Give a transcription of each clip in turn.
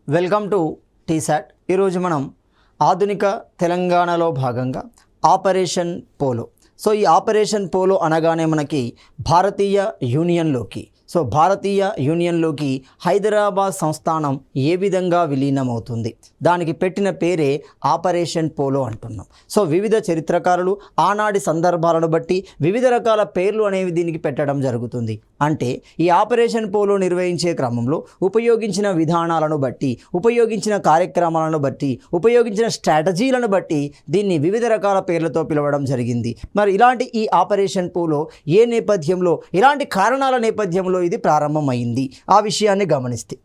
Welcome to T-SAT. ఈరోజు మనం ఆధునిక తెలంగాణలో భాగంగా ఆపరేషన్ పోలో. సో ఈ ఆపరేషన్ పోలో అనగానే మనకి భారతీయ యూనియన్లోకి హైదరాబాద్ సంస్థానం ఏ విధంగా విలీనమవుతుంది, దానికి పెట్టిన పేరే ఆపరేషన్ పోలో అంటున్నాం. సో వివిధ చరిత్రకారులు ఆనాటి సందర్భాలను బట్టి వివిధ రకాల పేర్లు అనేవి దీనికి పెట్టడం జరుగుతుంది. అంటే ఈ ఆపరేషన్ పోలో నిర్వహించే క్రమంలో ఉపయోగించిన విధానాలను బట్టి, ఉపయోగించిన కార్యక్రమాలను బట్టి, ఉపయోగించిన స్ట్రాటజీలను బట్టి దీన్ని వివిధ రకాల పేర్లతో పిలవడం జరిగింది. మరి ఇలాంటి ఈ ఆపరేషన్ పోలో ఏ నేపథ్యంలో, ఇలాంటి కారణాల నేపథ్యంలో ఇది ప్రారంభమైంది ఆ విషయాన్ని గమనిస్తే,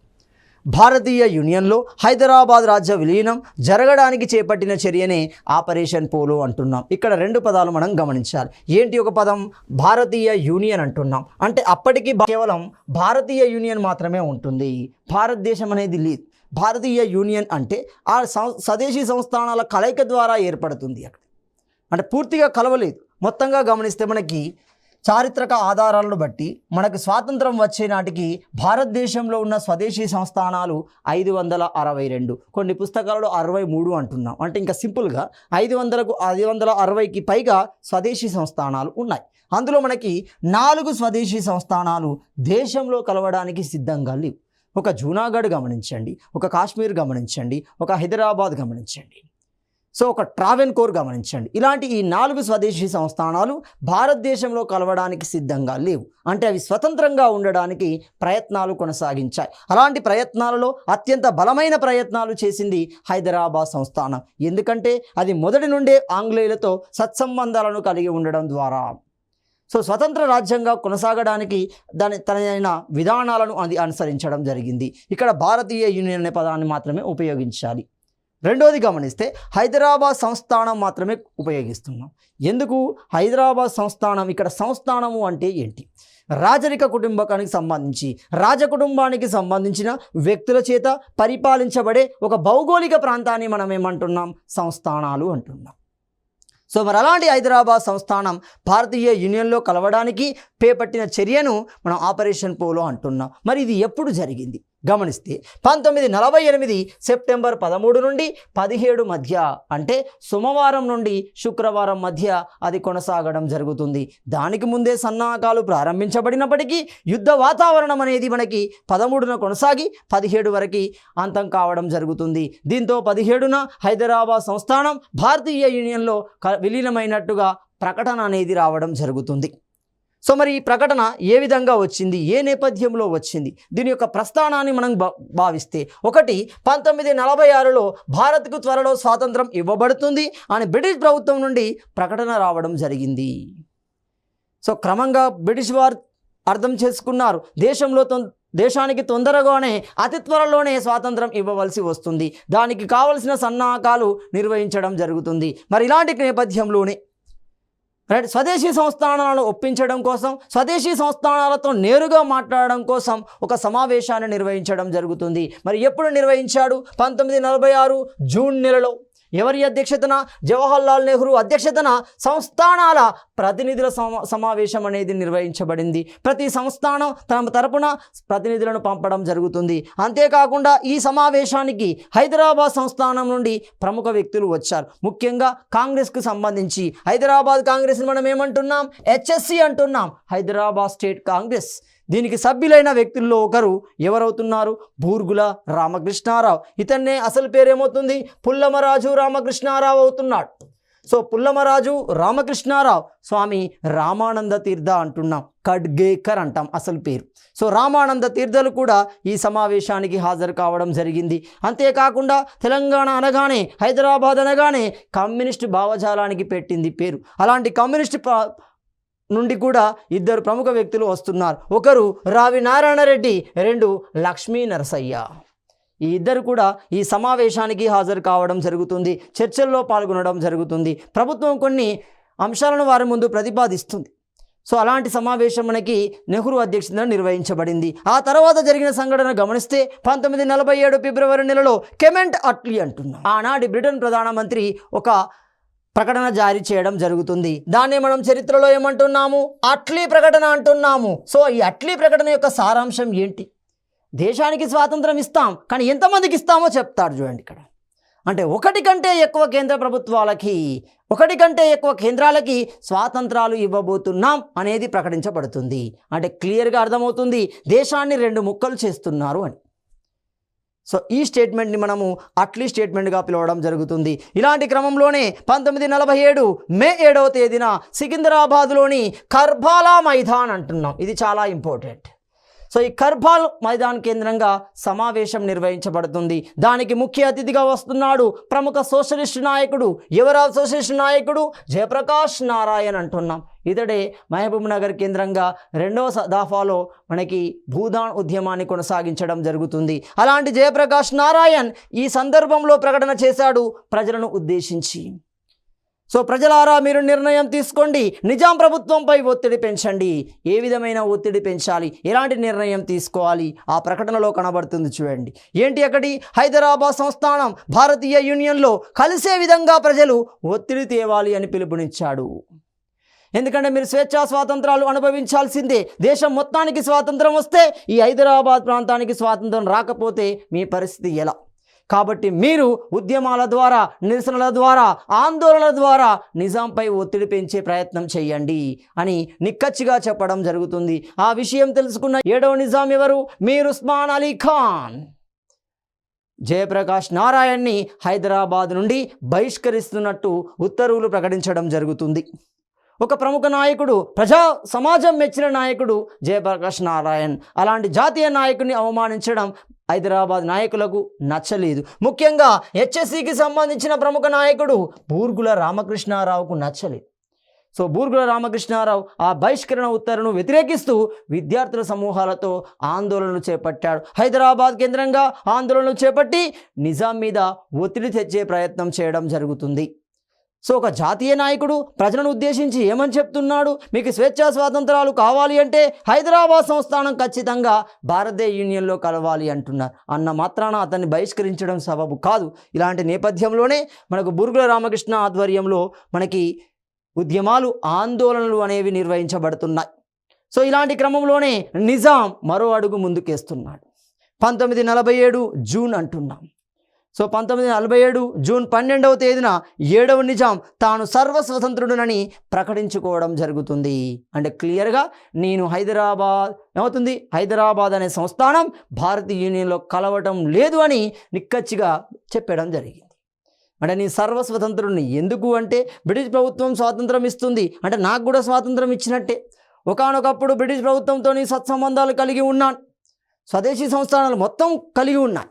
భారతీయ యూనియన్లో హైదరాబాద్ రాజ్య విలీనం జరగడానికి చేపట్టిన చర్యనే ఆపరేషన్ పోలో అంటున్నాం. ఇక్కడ రెండు పదాలు మనం గమనించాలి. ఏంటి ఒక పదం? భారతీయ యూనియన్ అంటున్నాం. అంటే అప్పటికి కేవలం భారతీయ యూనియన్ మాత్రమే ఉంటుంది, భారతదేశం అనేది లేదు. భారతీయ యూనియన్ అంటే ఆ స్వదేశీ సంస్థానాల కలయిక ద్వారా ఏర్పడుతుంది. అక్కడ అంటే పూర్తిగా కలవలేదు. మొత్తంగా గమనిస్తే మనకి చారిత్రక ఆధారాలను బట్టి మనకు స్వాతంత్రం వచ్చే నాటికి భారతదేశంలో ఉన్న స్వదేశీ సంస్థానాలు 562, కొన్ని పుస్తకాలలో 63 అంటున్నాం. అంటే ఇంకా సింపుల్గా 560కి పైగా స్వదేశీ సంస్థానాలు ఉన్నాయి. అందులో మనకి 4 స్వదేశీ సంస్థానాలు దేశంలో కలవడానికి సిద్ధంగా లేవు. ఒక జూనాగఢ్ గమనించండి, ఒక కాశ్మీర్ గమనించండి, ఒక హైదరాబాద్ గమనించండి, సో ఒక ట్రావెన్కోర్ గమనించండి. ఇలాంటి ఈ 4 స్వదేశీ సంస్థానాలు భారతదేశంలో కలవడానికి సిద్ధంగా లేవు. అంటే అవి స్వతంత్రంగా ఉండడానికి ప్రయత్నాలు కొనసాగించాయి. అలాంటి ప్రయత్నాలలో అత్యంత బలమైన ప్రయత్నాలు చేసింది హైదరాబాద్ సంస్థానం. ఎందుకంటే అది మొదటి నుండే ఆంగ్లేయులతో సత్సంబంధాలను కలిగి ఉండడం ద్వారా సో స్వతంత్ర రాజ్యంగా కొనసాగడానికి తనైన విధానాలను అది అనుసరించడం జరిగింది. ఇక్కడ భారతీయ యూనియన్ అనే పదాన్ని మాత్రమే ఉపయోగించాలి. రెండోది గమనిస్తే హైదరాబాద్ సంస్థానం మాత్రమే ఉపయోగిస్తున్నాం. ఎందుకు హైదరాబాద్ సంస్థానం? ఇక్కడ సంస్థానము అంటే ఏంటి? రాజరిక కుటుంబానికి సంబంధించి, రాజకుటుంబానికి సంబంధించిన వ్యక్తుల చేత పరిపాలించబడే ఒక భౌగోళిక ప్రాంతాన్ని మనం ఏమంటున్నాం? సంస్థానాలు అంటున్నాం. సో మరి అలాంటి హైదరాబాద్ సంస్థానం భారతీయ యూనియన్లో కలవడానికి చేపట్టిన చర్యను మనం ఆపరేషన్ పోలో అంటున్నాం. మరి ఇది ఎప్పుడు జరిగింది గమనిస్తే 1948 సెప్టెంబర్ 13 నుండి 17 మధ్య, అంటే సోమవారం నుండి శుక్రవారం మధ్య అది కొనసాగడం జరుగుతుంది. దానికి ముందే సన్నాహకాలు ప్రారంభించబడినప్పటికీ యుద్ధ వాతావరణం అనేది మనకి 13న కొనసాగి 17 వరకు అంతం కావడం జరుగుతుంది. దీంతో 17న హైదరాబాద్ సంస్థానం భారతీయ యూనియన్లో విలీనమైనట్టుగా ప్రకటన అనేది రావడం జరుగుతుంది. సో మరి ఈ ప్రకటన ఏ విధంగా వచ్చింది, ఏ నేపథ్యంలో వచ్చింది, దీని యొక్క ప్రస్థానాన్ని మనం భావిస్తే, ఒకటి 1946లో భారత్కు త్వరలో స్వాతంత్రం ఇవ్వబడుతుంది అని బ్రిటిష్ ప్రభుత్వం నుండి ప్రకటన రావడం జరిగింది. సో క్రమంగా బ్రిటిష్ వారు అర్థం చేసుకున్నారు, దేశానికి తొందరగానే అతి త్వరలోనే స్వాతంత్రం ఇవ్వవలసి వస్తుంది, దానికి కావలసిన సన్నాహకాలు నిర్వహించడం జరుగుతుంది. మరి ఇలాంటి నేపథ్యంలోనే స్వదేశీ సంస్థానాలను ఒప్పించడం కోసం, స్వదేశీ సంస్థానాలతో నేరుగా మాట్లాడడం కోసం ఒక సమావేశాన్ని నిర్వహించడం జరుగుతుంది. మరి ఎప్పుడు నిర్వహించాడు? 1946 జూన్ నెలలో. ఎవరి అధ్యక్షతన? జవహర్లాల్ నెహ్రూ అధ్యక్షతన సంస్థానాల ప్రతినిధుల సమావేశం అనేది నిర్వహించబడింది. ప్రతి సంస్థానం తమ తరపున ప్రతినిధులను పంపడం జరుగుతుంది. అంతేకాకుండా ఈ సమావేశానికి హైదరాబాద్ సంస్థానం నుండి ప్రముఖ వ్యక్తులు వచ్చారు. ముఖ్యంగా కాంగ్రెస్కు సంబంధించి హైదరాబాద్ కాంగ్రెస్ని మనం ఏమంటున్నాం? HSC అంటున్నాం, హైదరాబాద్ స్టేట్ కాంగ్రెస్. దీనికి సభ్యులైన వ్యక్తుల్లో ఒకరు ఎవరవుతున్నారు? బూర్గుల రామకృష్ణారావు. ఇతన్నే అసలు పేరేమవుతుంది? పుల్లమరాజు రామకృష్ణారావు అవుతున్నాడు. సో పుల్లమరాజు రామకృష్ణారావు స్వామి రామానంద తీర్థ అంటున్నాం, ఖడ్గేకర్ అంటాం అసలు పేరు. సో రామానంద తీర్థలు కూడా ఈ సమావేశానికి హాజరు కావడం జరిగింది. అంతేకాకుండా తెలంగాణ అనగానే, హైదరాబాద్ అనగానే కమ్యూనిస్టు భావజాలానికి పెట్టింది పేరు. అలాంటి కమ్యూనిస్టు నుండి కూడా 2 ప్రముఖ వ్యక్తులు వస్తున్నారు. ఒకరు రావి నారాయణ రెడ్డి, 2 లక్ష్మీ నరసయ్య. ఈ ఇద్దరు కూడా ఈ సమావేశానికి హాజరు కావడం జరుగుతుంది, చర్చల్లో పాల్గొనడం జరుగుతుంది. ప్రభుత్వం కొన్ని అంశాలను వారి ముందు ప్రతిపాదిస్తుంది. సో అలాంటి సమావేశం మనకి నెహ్రూ అధ్యక్షతన నిర్వహించబడింది. ఆ తర్వాత జరిగిన సంఘటన గమనిస్తే 1947 ఫిబ్రవరి నెలలో కెమెంట్ అట్లీ అంటున్నాం, ఆనాటి బ్రిటన్ ప్రధానమంత్రి ఒక ప్రకటన జారీ చేయడం జరుగుతుంది. దాన్ని మనం చరిత్రలో ఏమంటున్నాము? అట్లీ ప్రకటన అంటున్నాము. సో ఈ అట్లీ ప్రకటన యొక్క సారాంశం ఏంటి? దేశానికి స్వాతంత్రం ఇస్తాం, కానీ ఎంతమందికి ఇస్తామో చెప్తాడు చూడండి ఇక్కడ. అంటే ఒకటి కంటే ఎక్కువ కేంద్ర ప్రభుత్వాలకి, ఒకటి కంటే ఎక్కువ కేంద్రాలకి స్వాతంత్రాలు ఇవ్వబోతున్నాం అనేది ప్రకటించబడుతుంది. అంటే క్లియర్గా అర్థమవుతుంది దేశాన్ని రెండు ముక్కలు చేస్తున్నారు అని. సో ఈ స్టేట్మెంట్ని మనము అట్లీ స్టేట్మెంట్గా పిలవడం జరుగుతుంది. ఇలాంటి క్రమంలోనే 1947 మే 7వ తేదీన సికింద్రాబాద్లోని కర్బాలా మైదాన్ అంటున్నాం, ఇది చాలా ఇంపార్టెంట్. సో ఈ కర్బాల్ మైదాన్ కేంద్రంగా సమావేశం నిర్వహించబడుతుంది. దానికి ముఖ్య అతిథిగా వస్తున్నాడు ప్రముఖ సోషలిస్ట్ నాయకుడు. ఎవరా సోషలిస్ట్ నాయకుడు? జయప్రకాష్ నారాయణ్ అంటున్నాం. ఇతడే మహబూబ్ నగర్ కేంద్రంగా 2వ దఫాలో మనకి భూదాన్ ఉద్యమాన్ని కొనసాగించడం జరుగుతుంది. అలాంటి జయప్రకాష్ నారాయణ్ ఈ సందర్భంలో ప్రకటన చేశాడు ప్రజలను ఉద్దేశించి. సో ప్రజలారా, మీరు నిర్ణయం తీసుకోండి, నిజాం ప్రభుత్వంపై ఒత్తిడి పెంచండి. ఏ విధమైన ఒత్తిడి పెంచాలి, ఎలాంటి నిర్ణయం తీసుకోవాలి, ఆ ప్రకటనలో కనబడుతుంది చూడండి. ఏంటి అక్కడి? హైదరాబాద్ సంస్థానం భారతీయ యూనియన్లో కలిసే విధంగా ప్రజలు ఒత్తిడి తేవాలి అని పిలుపునిచ్చాడు. ఎందుకంటే మీరు స్వేచ్ఛా స్వాతంత్రాలు అనుభవించాల్సిందే. దేశం మొత్తానికి స్వాతంత్రం వస్తే ఈ హైదరాబాద్ ప్రాంతానికి స్వాతంత్రం రాకపోతే మీ పరిస్థితి ఎలా? కాబట్టి మీరు ఉద్యమాల ద్వారా, నిరసనల ద్వారా, ఆందోళనల ద్వారా నిజాంపై ఒత్తిడి పెంచే ప్రయత్నం చేయండి అని నిక్కచ్చిగా చెప్పడం జరుగుతుంది. ఆ విషయం తెలుసుకున్న 7వ నిజాం ఎవరు? మీర్ ఉస్మాన్ అలీ ఖాన్ జయప్రకాష్ నారాయణ్ని హైదరాబాద్ నుండి బహిష్కరిస్తున్నట్టు ఉత్తర్వులు ప్రకటించడం జరుగుతుంది. ఒక ప్రముఖ నాయకుడు, ప్రజా సమాజం మెచ్చిన నాయకుడు జయప్రకాష్ నారాయణ్. అలాంటి జాతీయ నాయకుడిని అవమానించడం హైదరాబాద్ నాయకులకు నచ్చలేదు. ముఖ్యంగా హెచ్ఎస్సికి సంబంధించిన ప్రముఖ నాయకుడు బూర్గుల రామకృష్ణారావుకు నచ్చలేదు. సో బూర్గుల రామకృష్ణారావు ఆ బహిష్కరణ ఉత్తర్వును వ్యతిరేకిస్తూ విద్యార్థుల సమూహాలతో ఆందోళనలు చేపట్టాడు. హైదరాబాద్ కేంద్రంగా ఆందోళనలు చేపట్టి నిజాం మీద ఒత్తిడి తెచ్చే ప్రయత్నం చేయడం జరుగుతుంది. సో ఒక జాతీయ నాయకుడు ప్రజలను ఉద్దేశించి ఏమని చెప్తున్నాడు? మీకు స్వేచ్ఛా స్వాతంత్రాలు కావాలి అంటే హైదరాబాద్ సంస్థానం ఖచ్చితంగా భారతీయ యూనియన్లో కలవాలి అంటున్నారు. అన్న మాత్రాన అతన్ని బహిష్కరించడం సబబు కాదు. ఇలాంటి నేపథ్యంలోనే మనకు బూర్గుల రామకృష్ణ ఆధ్వర్యంలో మనకి ఉద్యమాలు, ఆందోళనలు అనేవి నిర్వహించబడుతున్నాయి. సో ఇలాంటి క్రమంలోనే నిజాం మరో అడుగు ముందుకేస్తున్నాడు. 1947 జూన్ అంటున్నాం. సో 1947 జూన్ 12వ తేదీన 7వ నిజాం తాను సర్వస్వతంత్రుడునని ప్రకటించుకోవడం జరుగుతుంది. అంటే క్లియర్గా నేను హైదరాబాద్ అనే సంస్థానం భారతీయ యూనియన్లో కలవటం లేదు అని నిక్కచ్చిగా చెప్పడం జరిగింది. అంటే నేను సర్వస్వతంత్రుడిని. ఎందుకు అంటే బ్రిటిష్ ప్రభుత్వం స్వాతంత్రం ఇస్తుంది అంటే నాకు కూడా స్వాతంత్రం ఇచ్చినట్టే. ఒకానొకప్పుడు బ్రిటిష్ ప్రభుత్వంతో సత్సంబంధాలు కలిగి ఉన్నాను, స్వదేశీ సంస్థానాలు మొత్తం కలిగి ఉన్నాయి.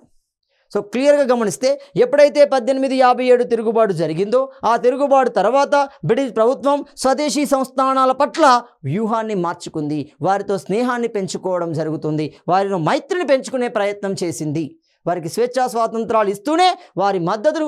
సో క్లియర్గా గమనిస్తే ఎప్పుడైతే 1857 తిరుగుబాటు జరిగిందో ఆ తిరుగుబాటు తర్వాత బ్రిటిష్ ప్రభుత్వం స్వదేశీ సంస్థానాల పట్ల వ్యూహాన్ని మార్చుకుంది. వారితో స్నేహాన్ని పెంచుకోవడం జరుగుతుంది, వారిలో మైత్రిని పెంచుకునే ప్రయత్నం చేసింది. వారికి స్వేచ్ఛా స్వాతంత్రాలు ఇస్తూనే వారి మద్దతును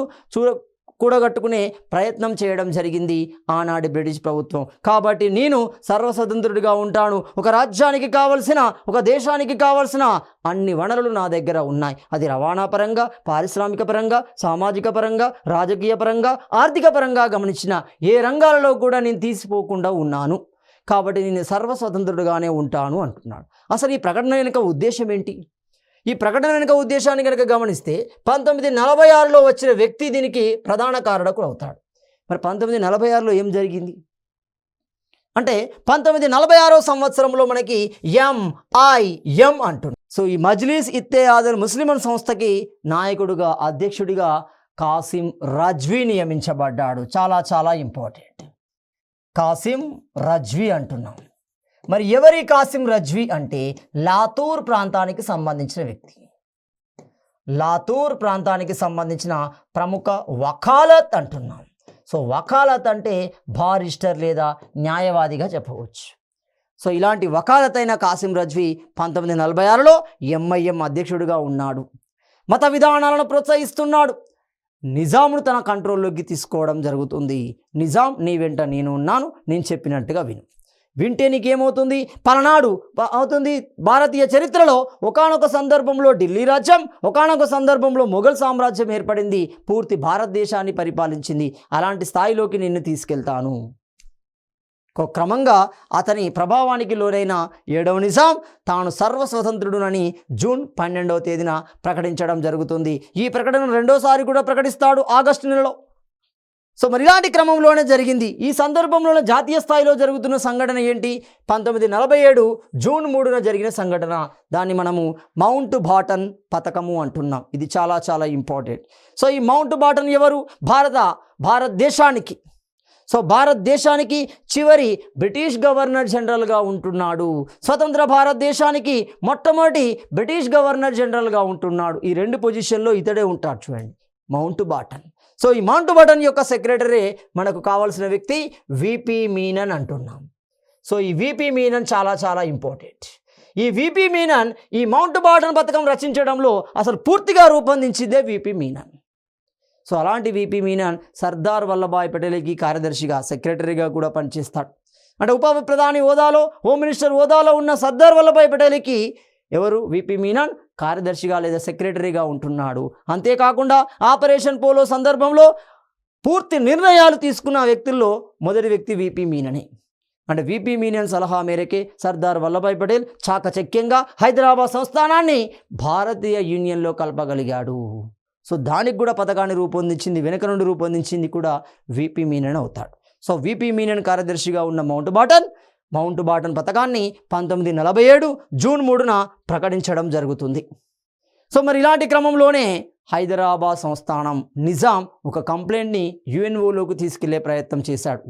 కూడగట్టుకునే ప్రయత్నం చేయడం జరిగింది ఆనాటి బ్రిటిష్ ప్రభుత్వం. కాబట్టి నేను సర్వస్వతంత్రుడిగా ఉంటాను. ఒక రాజ్యానికి కావలసిన, ఒక దేశానికి కావలసిన అన్ని వనరులు నా దగ్గర ఉన్నాయి. అది రవాణా పరంగా, పారిశ్రామిక పరంగా, సామాజిక పరంగా, రాజకీయ పరంగా, ఆర్థిక పరంగా గమనించిన ఏ రంగాలలో కూడా నేను తీసిపోకుండా ఉన్నాను. కాబట్టి నేను సర్వస్వతంత్రుడిగానే ఉంటాను అంటున్నాడు. అసలు ఈ ప్రకటన వెనుక ఉద్దేశం ఏంటి? ఈ ప్రకటన వెనుక ఉద్దేశాన్ని కనుక గమనిస్తే 1946లో వచ్చిన వ్యక్తి దీనికి ప్రధాన కారకుడు అవుతాడు. మరి 1946లో ఏం జరిగింది అంటే 1946వ సంవత్సరంలో మనకి MIM అంటుంది. సో ఈ మజ్లిస్ ఇత్తేహాదుల్ ముస్లిమన్ సంస్థకి నాయకుడిగా, అధ్యక్షుడిగా కాసిం రజ్వీ నియమించబడ్డాడు. చాలా చాలా ఇంపార్టెంట్. కాసిం రజ్వీ అంటున్నాం. మరి ఎవరి కాసిం రజ్వీ అంటే లాతూర్ ప్రాంతానికి సంబంధించిన వ్యక్తి. లాతూర్ ప్రాంతానికి సంబంధించిన ప్రముఖ వకాలత్ అంటున్నాం. సో వకాలత్ అంటే బారిస్టర్ లేదా న్యాయవాదిగా చెప్పవచ్చు. సో ఇలాంటి వకాలత్ అయిన కాసిం రజ్వీ 1946లో MIM అధ్యక్షుడిగా ఉన్నాడు. మత విధానాలను ప్రోత్సహిస్తున్నాడు. నిజాంను తన కంట్రోల్లోకి తీసుకోవడం జరుగుతుంది. నిజాం, నీ వెంట నేను ఉన్నాను, నేను చెప్పినట్టుగా వింటే నీకేమవుతుంది? పలనాడు అవుతుంది. భారతీయ చరిత్రలో ఒకానొక సందర్భంలో ఢిల్లీ రాజ్యం, ఒకానొక సందర్భంలో మొఘల్ సామ్రాజ్యం ఏర్పడింది, పూర్తి భారతదేశాన్ని పరిపాలించింది. అలాంటి స్థాయిలోకి నిన్ను తీసుకెళ్తాను. క్రమంగా అతని ప్రభావానికి లోనైన 7వ నిజాం తాను సర్వస్వతంత్రుడునని జూన్ 12వ తేదీన ప్రకటించడం జరుగుతుంది. ఈ ప్రకటన రెండోసారి కూడా ప్రకటిస్తాడు ఆగస్టు నెలలో. సో మరి ఇలాంటి క్రమంలోనే జరిగింది. ఈ సందర్భంలోనే జాతీయ స్థాయిలో జరుగుతున్న సంఘటన ఏంటి? 1947 జూన్ 3న జరిగిన సంఘటన. దాన్ని మనము మౌంట్ బాటన్ పథకము అంటున్నాం. ఇది చాలా చాలా ఇంపార్టెంట్. సో ఈ మౌంట్ బాటన్ ఎవరు? భారతదేశానికి చివరి బ్రిటిష్ గవర్నర్ జనరల్గా ఉంటున్నాడు. స్వతంత్ర భారతదేశానికి మొట్టమొదటి బ్రిటిష్ గవర్నర్ జనరల్గా ఉంటున్నాడు. ఈ 2 పొజిషన్లో ఇతడే ఉంటాడు చూడండి, మౌంట్ బాటన్. సో ఈ మౌంట్ బాటన్ యొక్క సెక్రటరీ మనకు కావాల్సిన వ్యక్తి విపి మీనన్ అంటున్నాం. సో ఈ విపి మీనన్ చాలా చాలా ఇంపార్టెంట్. ఈ విపి మీనన్ ఈ మౌంట్ బాటన్ పథకం రచించడంలో అసలు పూర్తిగా రూపొందించిందే విపి మీనన్. సో అలాంటి విపి మీనన్ సర్దార్ వల్లభాయ్ పటేల్కి కార్యదర్శిగా, సెక్రటరీగా కూడా పనిచేస్తాడు. అంటే ఉప ప్రధాని హోదాలో, హోమ్ మినిస్టర్ హోదాలో ఉన్న సర్దార్ వల్లభాయ్ పటేల్కి ఎవరు? విపి మీనన్ కార్యదర్శిగా లేదా సెక్రటరీగా ఉంటున్నాడు. అంతేకాకుండా ఆపరేషన్ పోలో సందర్భంలో పూర్తి నిర్ణయాలు తీసుకున్న వ్యక్తుల్లో మొదటి వ్యక్తి విపి మీననే. అంటే విపి మీనన్ సలహా మేరకే సర్దార్ వల్లభాయ్ పటేల్ చాకచక్యంగా హైదరాబాద్ సంస్థానాన్ని భారతీయ యూనియన్లో కలపగలిగాడు. సో దానికి కూడా పథకాన్ని రూపొందించింది, వెనుక నుండి రూపొందించింది కూడా విపి మీనన్ అవుతాడు. సో విపి మీనన్ కార్యదర్శిగా ఉన్న మౌంట్ బాటన్ పథకాన్ని 1947 జూన్ 3న ప్రకటించడం జరుగుతుంది. సో మరి ఇలాంటి క్రమంలోనే హైదరాబాద్ సంస్థానం నిజాం ఒక కంప్లైంట్ని యుఎన్ఓలోకి తీసుకెళ్లే ప్రయత్నం చేశాడు.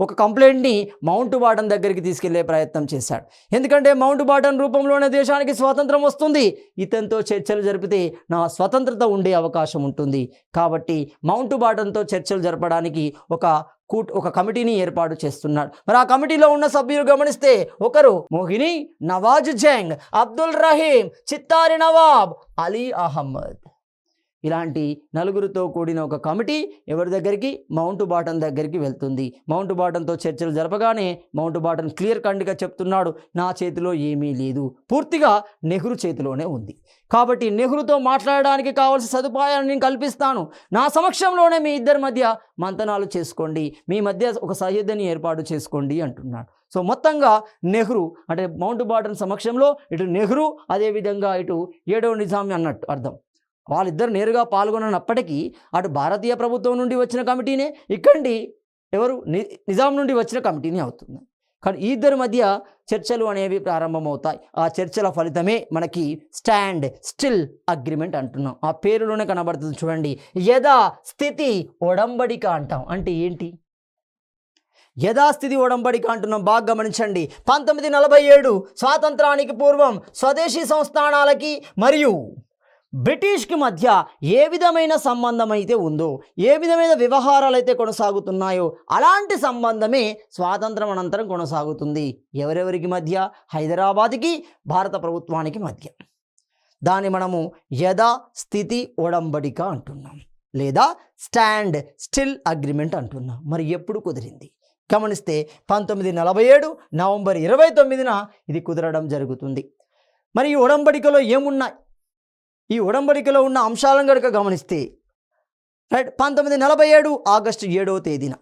ఒక కంప్లైంట్ని మౌంట్ బాటన్ దగ్గరికి తీసుకెళ్లే ప్రయత్నం చేశాడు. ఎందుకంటే మౌంట్ బాటన్ రూపంలోనే దేశానికి స్వాతంత్రం వస్తుంది. ఇతనితో చర్చలు జరిపితే నా స్వతంత్రత ఉండే అవకాశం ఉంటుంది. కాబట్టి మౌంట్ బాటన్తో చర్చలు జరపడానికి ఒక కమిటీని ఏర్పాటు చేస్తున్నాడు. మరి ఆ కమిటీలో ఉన్న సభ్యులు గమనిస్తే ఒకరు మోహిని, నవాజ్ జంగ్, అబ్దుల్ రహీం, చిత్తారి నవాబ్, అలీ అహ్మద్. ఇలాంటి నలుగురితో కూడిన ఒక కమిటీ ఎవరి దగ్గరికి? మౌంట్ బాటన్ దగ్గరికి వెళ్తుంది. మౌంట్ బాటన్తో చర్చలు జరపగానే మౌంట్ బాటన్ క్లియర్ కట్గా చెప్తున్నాడు, నా చేతిలో ఏమీ లేదు, పూర్తిగా నెహ్రూ చేతిలోనే ఉంది. కాబట్టి నెహ్రూతో మాట్లాడడానికి కావాల్సిన సదుపాయాన్ని నేను కల్పిస్తాను. నా సమక్షంలోనే మీ ఇద్దరి మధ్య మంతనాలు చేసుకోండి, మీ మధ్య ఒక సహ్యతని ఏర్పాటు చేసుకోండి అంటున్నాడు. సో మొత్తంగా నెహ్రూ అంటే మౌంట్ బాటన్ సమక్షంలో ఇటు నెహ్రూ, అదేవిధంగా ఇటు 7వ నిజాం అన్నట్టు అర్థం. వాళ్ళిద్దరు నేరుగా పాల్గొనప్పటికీ అటు భారతీయ ప్రభుత్వం నుండి వచ్చిన కమిటీనే, ఇక్కడి ఎవరు నిజాం నుండి వచ్చిన కమిటీనే అవుతుంది. కానీ ఈ ఇద్దరి మధ్య చర్చలు అనేవి ప్రారంభమవుతాయి. ఆ చర్చల ఫలితమే మనకి స్టాండ్ స్టిల్ అగ్రిమెంట్ అంటున్నాం. ఆ పేరులోనే కనబడుతుంది చూడండి, యథాస్థితి ఒడంబడిక అంటాం. అంటే ఏంటి? యథాస్థితి ఒడంబడిక అంటున్నాం. బాగా గమనించండి. 1947 స్వాతంత్రానికి పూర్వం స్వదేశీ సంస్థానాలకి మరియు బ్రిటిష్కి మధ్య ఏ విధమైన సంబంధం అయితే ఉందో, ఏ విధమైన వ్యవహారాలు అయితే కొనసాగుతున్నాయో అలాంటి సంబంధమే స్వాతంత్రం అనంతరం కొనసాగుతుంది. ఎవరెవరికి మధ్య? హైదరాబాద్కి, భారత ప్రభుత్వానికి మధ్య. దాన్ని మనము యథాస్థితి ఒడంబడిక అంటున్నాం, లేదా స్టాండ్ స్టిల్ అగ్రిమెంట్ అంటున్నాం. మరి ఎప్పుడు కుదిరింది? గమనిస్తే 1947 నవంబర్ 29న ఇది కుదరడం జరుగుతుంది. మరి ఈ ఒడంబడికలో ఏమున్నాయి? ఈ ఒడంబడికలో ఉన్న అంశాలను కనుక గమనిస్తే 1947 ఆగస్టు 7వ తేదీన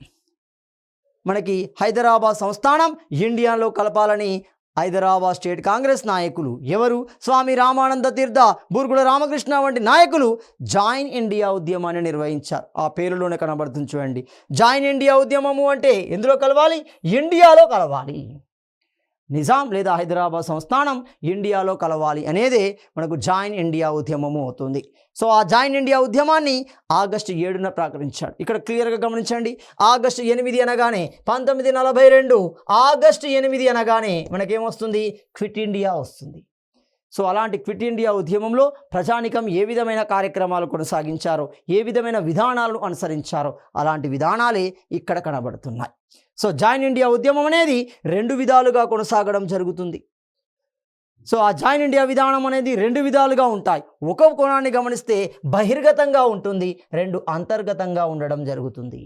మనకి హైదరాబాద్ సంస్థానం ఇండియాలో కలపాలని హైదరాబాద్ స్టేట్ కాంగ్రెస్ నాయకులు ఎవరు? స్వామి రామానంద తీర్థ, బూర్గుల రామకృష్ణ వంటి నాయకులు జాయిన్ ఇండియా ఉద్యమాన్ని నిర్వహించారు. ఆ పేరులోనే కనబడుతుంది చూడండి. జాయిన్ ఇండియా ఉద్యమము అంటే ఎందులో కలవాలి? ఇండియాలో కలవాలి. నిజాం లేదా హైదరాబాద్ సంస్థానం ఇండియాలో కలవాలి అనేదే మనకు జాయిన్ ఇండియా ఉద్యమము అవుతుంది. సో ఆ జాయిన్ ఇండియా ఉద్యమాన్ని ఆగస్టు 7న ప్రకటించాడు. ఇక్కడ క్లియర్గా గమనించండి. ఆగస్టు 8 అనగానే 1942 ఆగస్టు 8 అనగానే మనకేమొస్తుంది? క్విట్ ఇండియా వస్తుంది. సో అలాంటి క్విట్ ఇండియా ఉద్యమంలో ప్రజానికం ఏ విధమైన కార్యక్రమాలు కొనసాగించారో, ఏ విధమైన విధానాలను అనుసరించారో అలాంటి విధానాలే ఇక్కడ కనబడుతున్నాయి. సో జాయిన్ ఇండియా ఉద్యమం అనేది 2 విధాలుగా కొనసాగడం జరుగుతుంది. సో ఆ జాయిన్ ఇండియా విధానం అనేది 2 విధాలుగా ఉంటాయి. ఒక కోణాన్ని గమనిస్తే బహిర్గతంగా ఉంటుంది, 2 అంతర్గతంగా ఉండడం జరుగుతుంది.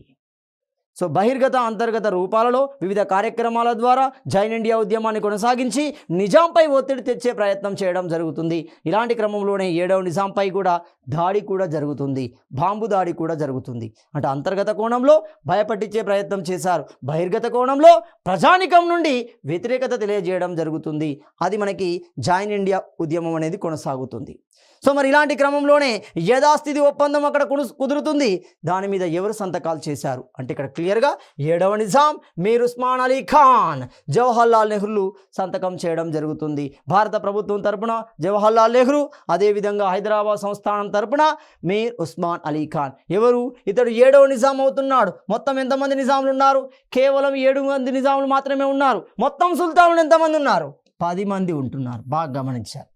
సో బహిర్గత అంతర్గత రూపాలలో వివిధ కార్యక్రమాల ద్వారా జైన్ ఇండియా ఉద్యమాన్ని కొనసాగించి నిజాంపై ఒత్తిడి తెచ్చే ప్రయత్నం చేయడం జరుగుతుంది. ఇలాంటి క్రమంలోనే 7వ నిజాంపై కూడా దాడి కూడా జరుగుతుంది, బాంబు దాడి కూడా జరుగుతుంది. అంటే అంతర్గత కోణంలో భయపట్టించే ప్రయత్నం చేశారు, బహిర్గత కోణంలో ప్రజానికం నుండి వ్యతిరేకత తెలియజేయడం జరుగుతుంది. అది మనకి జైన్ ఇండియా ఉద్యమం అనేది కొనసాగుతుంది. సో మరి ఇలాంటి క్రమంలోనే యథాస్థితి ఒప్పందం అక్కడ కుదురుతుంది. దాని మీద ఎవరు సంతకాలు చేశారు అంటే ఇక్కడ క్లియర్గా 7వ నిజాం మీర్ ఉస్మాన్ అలీ ఖాన్, జవహర్లాల్ నెహ్రూ సంతకం చేయడం జరుగుతుంది. భారత ప్రభుత్వం తరపున జవహర్లాల్ నెహ్రూ, అదేవిధంగా హైదరాబాద్ సంస్థానం తరపున మీర్ ఉస్మాన్ అలీ ఖాన్. ఎవరు ఇతడు 7వ నిజాం అవుతున్నాడు. మొత్తం ఎంతమంది నిజాములు ఉన్నారు? కేవలం 7 మంది నిజాములు మాత్రమే ఉన్నారు. మొత్తం సుల్తానులు ఎంతమంది ఉన్నారు? 10 మంది ఉంటున్నారు. బాగా గమనించారు.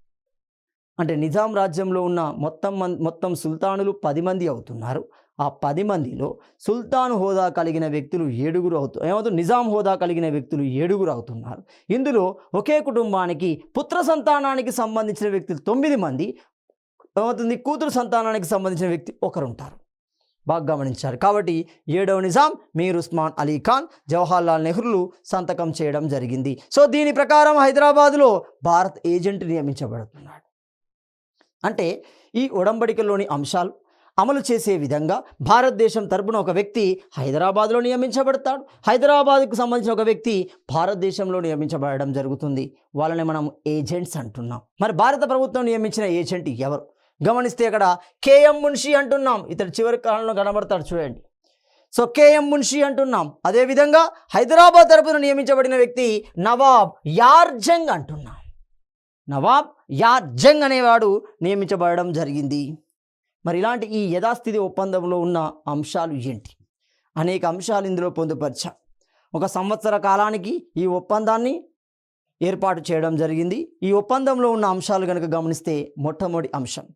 అంటే నిజాం రాజ్యంలో ఉన్న మొత్తం సుల్తానులు 10 మంది అవుతున్నారు. ఆ 10 మందిలో సుల్తాన్ హోదా కలిగిన వ్యక్తులు 7 ఏమవుతుంది? నిజాం హోదా కలిగిన వ్యక్తులు 7 అవుతున్నారు. ఇందులో ఒకే కుటుంబానికి పుత్ర సంతానానికి సంబంధించిన వ్యక్తులు 9 మంది, ఏమవుతుంది? కూతురు సంతానానికి సంబంధించిన వ్యక్తి 1 ఉంటారు. బాగా గమనించారు. కాబట్టి 7వ నిజాం మీర్ ఉస్మాన్ అలీ ఖాన్, జవహర్లాల్ నెహ్రూ సంతకం చేయడం జరిగింది. సో దీని ప్రకారం హైదరాబాదులో భారత్ ఏజెంట్ నియమించబడుతున్నాడు. అంటే ఈ ఒడంబడికలోని అంశాలు అమలు చేసే విధంగా భారతదేశం తరపున ఒక వ్యక్తి హైదరాబాద్లో నియమించబడతాడు, హైదరాబాద్కు సంబంధించిన ఒక వ్యక్తి భారతదేశంలో నియమించబడడం జరుగుతుంది. వాళ్ళని మనం ఏజెంట్స్ అంటున్నాం. మరి భారత ప్రభుత్వం నియమించిన ఏజెంట్ ఎవరు? గమనిస్తే అక్కడ కేఎం మున్షి అంటున్నాం. ఇతడు చివరి కాలంలో కనబడతాడు చూడండి. సో కేఎం మున్షి అంటున్నాం. అదేవిధంగా హైదరాబాద్ తరపున నియమించబడిన వ్యక్తి నవాబ్ యార్ జంగ్ అంటున్నాం. నవాబ్ యార్ జంగ్ అనేవాడు నియమించబడడం జరిగింది. మరి ఇలాంటి ఈ యథాస్థితి ఒప్పందంలో ఉన్న అంశాలు ఏంటి? అనేక అంశాలు ఇందులో పొందుపరిచాం. 1 సంవత్సర కాలానికి ఈ ఒప్పందాన్ని ఏర్పాటు చేయడం జరిగింది. ఈ ఒప్పందంలో ఉన్న అంశాలు కనుక గమనిస్తే మొట్టమొదటి అంశం,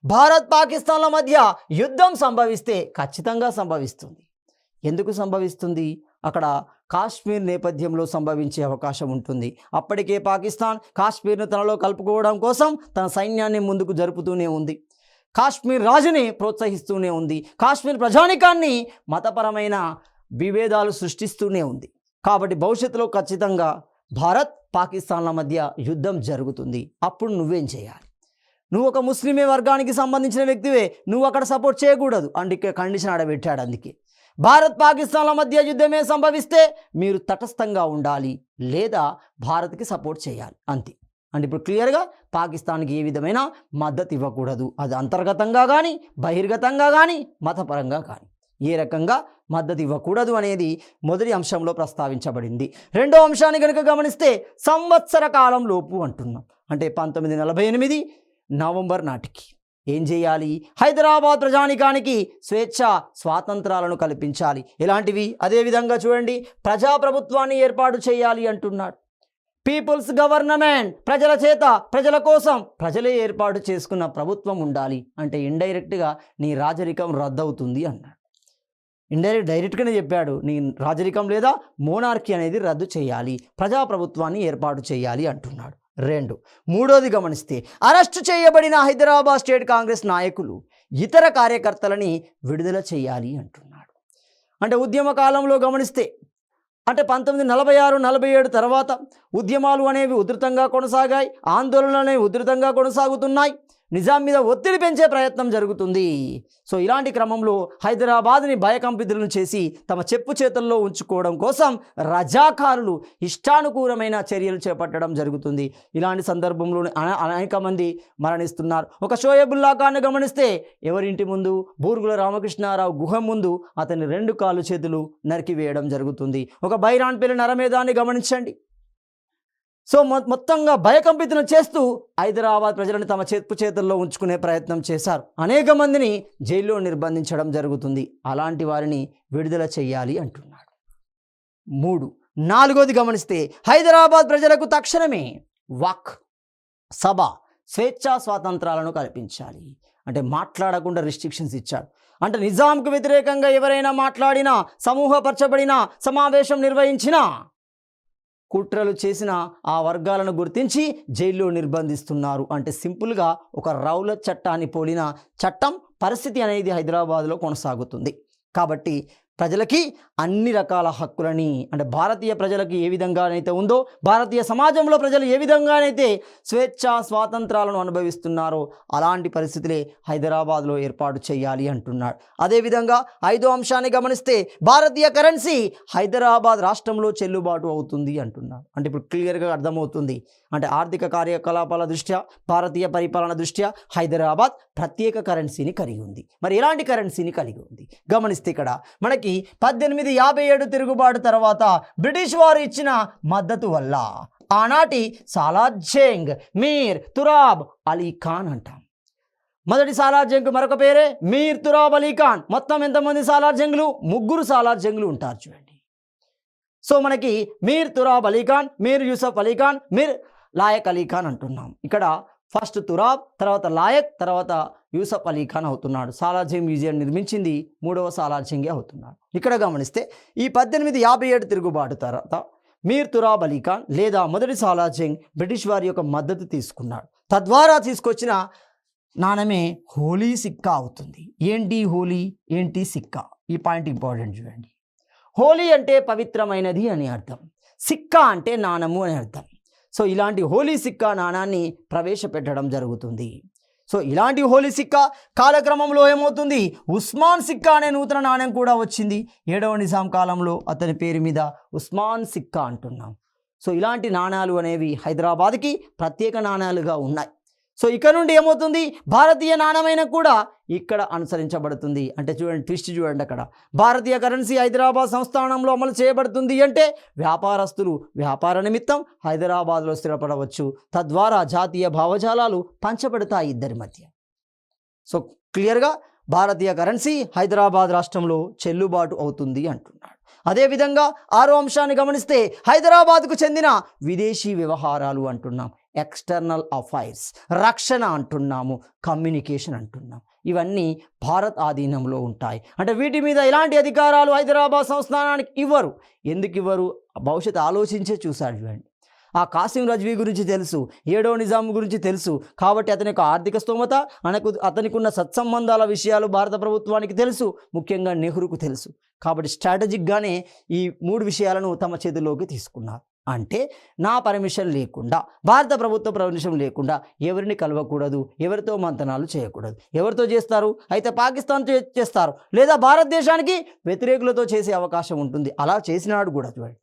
భారత్ పాకిస్తాన్ల మధ్య యుద్ధం సంభవిస్తే ఖచ్చితంగా సంభవిస్తుంది. ఎందుకు సంభవిస్తుంది? అక్కడ కాశ్మీర్ నేపథ్యంలో సంభవించే అవకాశం ఉంటుంది. అప్పటికే పాకిస్తాన్ కాశ్మీర్ను తనలో కలుపుకోవడం కోసం తన సైన్యాన్ని ముందుకు జరుపుతూనే ఉంది. కాశ్మీర్ రాజుని ప్రోత్సహిస్తూనే ఉంది. కాశ్మీర్ ప్రజానికాన్ని మతపరమైన విభేదాలు సృష్టిస్తూనే ఉంది. కాబట్టి భవిష్యత్తులో ఖచ్చితంగా భారత్ పాకిస్తాన్ల మధ్య యుద్ధం జరుగుతుంది. అప్పుడు నువ్వేం చేయాలి? నువ్వు ఒక ముస్లిమే వర్గానికి సంబంధించిన వ్యక్తివే, నువ్వు అక్కడ సపోర్ట్ చేయకూడదు. అందుకే కండిషన్ ఆడబెట్టాడు. అందుకే భారత్ పాకిస్తాన్ల మధ్య యుద్ధమే సంభవిస్తే మీరు తటస్థంగా ఉండాలి, లేదా భారత్కి సపోర్ట్ చేయాలి, అంతే. అంటే ఇప్పుడు క్లియర్గా పాకిస్తాన్కి ఏ విధమైన మద్దతు ఇవ్వకూడదు. అది అంతర్గతంగా కానీ, బహిర్గతంగా కానీ, మతపరంగా కానీ ఏ రకంగా మద్దతు ఇవ్వకూడదు అనేది మొదటి అంశంలో ప్రస్తావించబడింది. రెండో అంశాన్ని కనుక గమనిస్తే సంవత్సర కాలం లోపు అంటున్నాం. అంటే 1948 నవంబర్ నాటికి ఏం చేయాలి? హైదరాబాద్ ప్రజానికానికి స్వేచ్ఛ స్వాతంత్రాలను కల్పించాలి. ఎలాంటివి? అదేవిధంగా చూడండి, ప్రజాప్రభుత్వాన్ని ఏర్పాటు చేయాలి అంటున్నాడు. పీపుల్స్ గవర్నమెంట్, ప్రజల చేత ప్రజల కోసం ప్రజలే ఏర్పాటు చేసుకున్న ప్రభుత్వం ఉండాలి. అంటే ఇండైరెక్ట్గా నీ రాజరికం రద్దవుతుంది అన్నాడు. డైరెక్ట్గానే చెప్పాడు, నీ రాజరికం లేదా మోనార్కీ అనేది రద్దు చేయాలి, ప్రజాప్రభుత్వాన్ని ఏర్పాటు చేయాలి అంటున్నాడు. 2 మూడోది గమనిస్తే అరెస్టు చేయబడిన హైదరాబాద్ స్టేట్ కాంగ్రెస్ నాయకులు ఇతర కార్యకర్తలని విడుదల చేయాలి అంటున్నాడు. అంటే ఉద్యమ కాలంలో గమనిస్తే అంటే 1946-47 తర్వాత ఉద్యమాలు అనేవి ఉధృతంగా కొనసాగాయి, ఆందోళనలు అనేవి ఉధృతంగా కొనసాగుతున్నాయి. నిజాం మీద ఒత్తిడి పెంచే ప్రయత్నం జరుగుతుంది. సో ఇలాంటి క్రమంలో హైదరాబాద్ని భయకంపితులను చేసి తమ చెప్పు చేతుల్లో ఉంచుకోవడం కోసం రజాకారులు ఇష్టానుకూలమైన చర్యలు చేపట్టడం జరుగుతుంది. ఇలాంటి సందర్భంలో అనేక మంది మరణిస్తున్నారు. ఒక షోయబుల్లా ఖాన్ గమనిస్తే ఎవరింటి ముందు బూరుగుల రామకృష్ణారావు గుహ ముందు అతని 2 కాళ్ళు చేతులు నరికివేయడం జరుగుతుంది. ఒక బైరాన్పల్లి నరమేధాన్ని గమనించండి. సో మొత్తంగా భయకంపితులను చేస్తూ హైదరాబాద్ ప్రజలను తమ చెప్పు చేతుల్లో ఉంచుకునే ప్రయత్నం చేశారు. అనేక మందిని జైల్లో నిర్బంధించడం జరుగుతుంది. అలాంటి వారిని విడుదల చేయాలి అంటున్నాడు. 3 నాలుగోది గమనిస్తే హైదరాబాద్ ప్రజలకు తక్షణమే వాక్, సభ, స్వేచ్ఛా స్వాతంత్రాలను కల్పించాలి. అంటే మాట్లాడకుండా రిస్ట్రిక్షన్స్ ఇచ్చాడు. అంటే నిజాంకు వ్యతిరేకంగా ఎవరైనా మాట్లాడినా, సమూహపరచబడిన సమావేశం నిర్వహించినా, కుట్రలు చేసిన ఆ వర్గాలను గుర్తించి జైల్లో నిర్బంధిస్తున్నారు. అంటే సింపుల్గా ఒక రౌలత్ చట్టాన్ని పోలిన చట్టం పరిస్థితి అనేది హైదరాబాద్లో కొనసాగుతుంది. కాబట్టి ప్రజలకి అన్ని రకాల హక్కులని, అంటే భారతీయ ప్రజలకి ఏ విధంగానైతే ఉందో, భారతీయ సమాజంలో ప్రజలు ఏ విధంగానైతే స్వేచ్ఛ స్వాతంత్రాలను అనుభవిస్తున్నారో అలాంటి పరిస్థితులే హైదరాబాద్లో ఏర్పాటు చేయాలి అంటున్నాడు. అదేవిధంగా 5వ అంశాన్ని గమనిస్తే భారతీయ కరెన్సీ హైదరాబాద్ రాష్ట్రంలో చెల్లుబాటు అవుతుంది అంటున్నాడు. అంటే ఇప్పుడు క్లియర్గా అర్థమవుతుంది, అంటే ఆర్థిక కార్యకలాపాల దృష్ట్యా, భారతీయ పరిపాలన దృష్ట్యా హైదరాబాద్ ప్రత్యేక కరెన్సీని కలిగి ఉంది. మరి ఎలాంటి కరెన్సీని కలిగి ఉంది గమనిస్తే ఇక్కడ మనకి 1857 తిరుగుబాటు తర్వాత బ్రిటిష్ వారు ఇచ్చిన మద్దతు వల్ల ఆనాటి సాలార్ జంగ్, మీర్ తురాబ్ అలీ ఖాన్ అంటాం. మొదటి సాలార్ జంగ్ మరొక పేరే మీర్ తురాబ్ అలీ ఖాన్. మొత్తం ఎంతమంది సాలార్ జంగ్లు? 3 సాలార్ జంగ్లు ఉంటారు చూడండి. సో మనకి మీర్ తురాబ్ అలీ ఖాన్, మీర్ యూసఫ్ అలీ ఖాన్, మీర్ లాయక్ అలీ ఖాన్ అంటున్నాం. ఇక్కడ ఫస్ట్ తురాబ్, తర్వాత లాయక్, తర్వాత యూసఫ్ అలీ ఖాన్ అవుతున్నాడు. సాలార్ జంగ్ మ్యూజియం నిర్మించింది 3వ సాలార్ జంగే అవుతున్నాడు. ఇక్కడ గమనిస్తే ఈ 1857 తిరుగుబాటు తర్వాత మీర్ తురాబ్ అలీ ఖాన్ లేదా మొదటి సాలార్ జంగ్ బ్రిటిష్ వారి యొక్క మద్దతు తీసుకున్నాడు. తద్వారా తీసుకొచ్చిన నాణమే హోలీ సిక్కా అవుతుంది. ఏంటి హోలీ, ఏంటి సిక్కా? ఈ పాయింట్ ఇంపార్టెంట్ చూడండి. హోలీ అంటే పవిత్రమైనది అని అర్థం, సిక్కా అంటే నాణము అని అర్థం. సో ఇలాంటి హోలీ సిక్కా నాణాన్ని ప్రవేశపెట్టడం జరుగుతుంది. సో ఇలాంటి హోలీ సిక్కా కాలక్రమంలో ఏమవుతుంది, ఉస్మాన్ సిక్కా అనే నూతన నాణ్యం కూడా వచ్చింది. 7వ నిజాం కాలంలో అతని పేరు మీద ఉస్మాన్ సిక్కా అంటున్నాం. సో ఇలాంటి నాణాలు అనేవి హైదరాబాద్కి ప్రత్యేక నాణాలుగా ఉన్నాయి. సో ఇక్కడ నుండి ఏమవుతుంది, భారతీయ నాణ్యమైన కూడా ఇక్కడ అనుసరించబడుతుంది. అంటే చూడండి, ట్విస్ట్ చూడండి, అక్కడ భారతీయ కరెన్సీ హైదరాబాద్ సంస్థానంలో అమలు చేయబడుతుంది అంటే వ్యాపారస్తులు వ్యాపార నిమిత్తం హైదరాబాద్లో స్థిరపడవచ్చు. తద్వారా జాతీయ భావజాలాలు పంచబడతాయి ఇద్దరి మధ్య. సో క్లియర్గా భారతీయ కరెన్సీ హైదరాబాద్ రాష్ట్రంలో చెల్లుబాటు అవుతుంది అంటున్నాడు. అదేవిధంగా 6వ అంశాన్ని గమనిస్తే హైదరాబాద్కు చెందిన విదేశీ వ్యవహారాలు అంటున్నాం, ఎక్స్టర్నల్ అఫైర్స్, రక్షణ అంటున్నాము, కమ్యూనికేషన్ అంటున్నాం. ఇవన్నీ భారత్ ఆధీనంలో ఉంటాయి. అంటే వీటి మీద ఎలాంటి అధికారాలు హైదరాబాద్ సంస్థానానికి ఇవ్వరు. ఎందుకు ఇవ్వరు? భవిష్యత్తు ఆలోచించే చూశాడు చూడండి. ఆ కాసిం రజ్వీ గురించి తెలుసు, 7వ నిజాం గురించి తెలుసు, కాబట్టి అతని యొక్క ఆర్థిక స్తోమత, అతనికి ఉన్న సత్సంబంధాల విషయాలు భారత ప్రభుత్వానికి తెలుసు, ముఖ్యంగా నెహ్రూకు తెలుసు. కాబట్టి స్ట్రాటజిక్గానే ఈ 3 విషయాలను తమ చేతుల్లోకి తీసుకున్నారు. అంటే నా పర్మిషన్ లేకుండా, భారత ప్రభుత్వ పర్మిషన్ లేకుండా ఎవరిని కలవకూడదు, ఎవరితో మంతనాలు చేయకూడదు. ఎవరితో చేస్తారు? అయితే పాకిస్తాన్తో చేస్తారు, లేదా భారతదేశానికి వ్యతిరేకులతో చేసే అవకాశం ఉంటుంది. అలా చేసినాడు కూడా చూడండి.